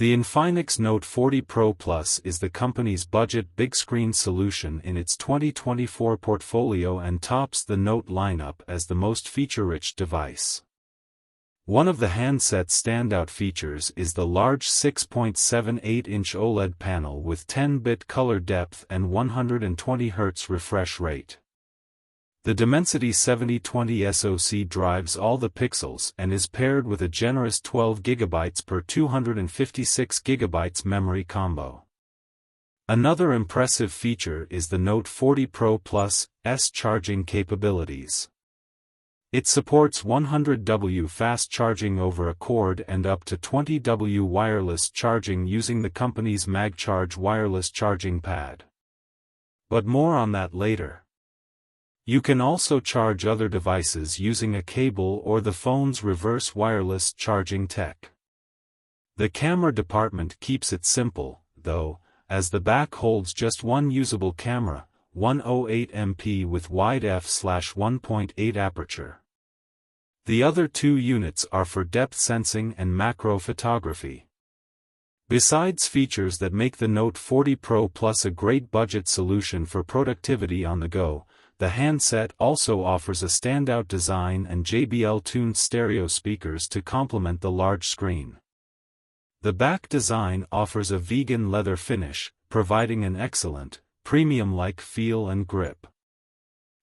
The Infinix Note 40 Pro Plus is the company's budget big-screen solution in its 2024 portfolio and tops the Note lineup as the most feature-rich device. One of the handset's standout features is the large 6.78-inch OLED panel with 10-bit color depth and 120 Hz refresh rate. The Dimensity 7020 SoC drives all the pixels and is paired with a generous 12GB per 256GB memory combo. Another impressive feature is the Note 40 Pro Plus' charging capabilities. It supports 100W fast charging over a cord and up to 20W wireless charging using the company's MagCharge wireless charging pad. But more on that later. You can also charge other devices using a cable or the phone's reverse wireless charging tech. The camera department keeps it simple, though, as the back holds just one usable camera, 108MP with wide f/1.8 aperture. The other two units are for depth sensing and macro photography. Besides features that make the Note 40 Pro Plus a great budget solution for productivity on the go, the handset also offers a standout design and JBL-tuned stereo speakers to complement the large screen. The back design offers a vegan leather finish, providing an excellent, premium-like feel and grip.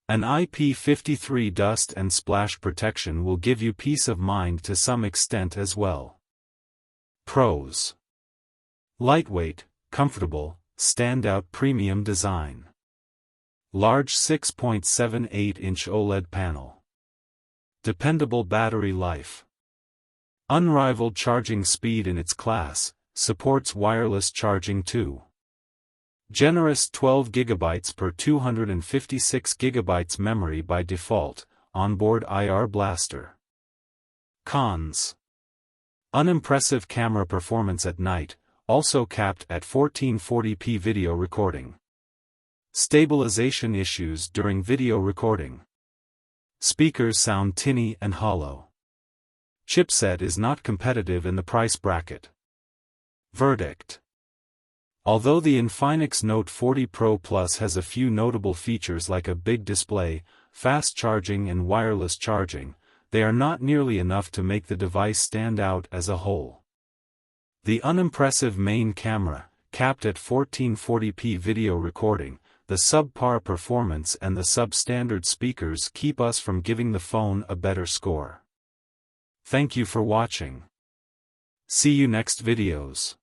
An IP53 dust and splash protection will give you peace of mind to some extent as well. Pros: lightweight, comfortable, standout premium design. Large 6.78-inch OLED panel. Dependable battery life. Unrivaled charging speed in its class, supports wireless charging too. Generous 12GB per 256GB memory by default, onboard IR blaster. Cons: unimpressive camera performance at night, also capped at 1440p video recording. Stabilization issues during video recording. Speakers sound tinny and hollow. Chipset is not competitive in the price bracket. Verdict: although the Infinix Note 40 Pro Plus has a few notable features like a big display, fast charging and wireless charging, they are not nearly enough to make the device stand out as a whole. The unimpressive main camera, capped at 1440p video recording, the subpar performance and the substandard speakers keep us from giving the phone a better score. Thank you for watching. See you next videos.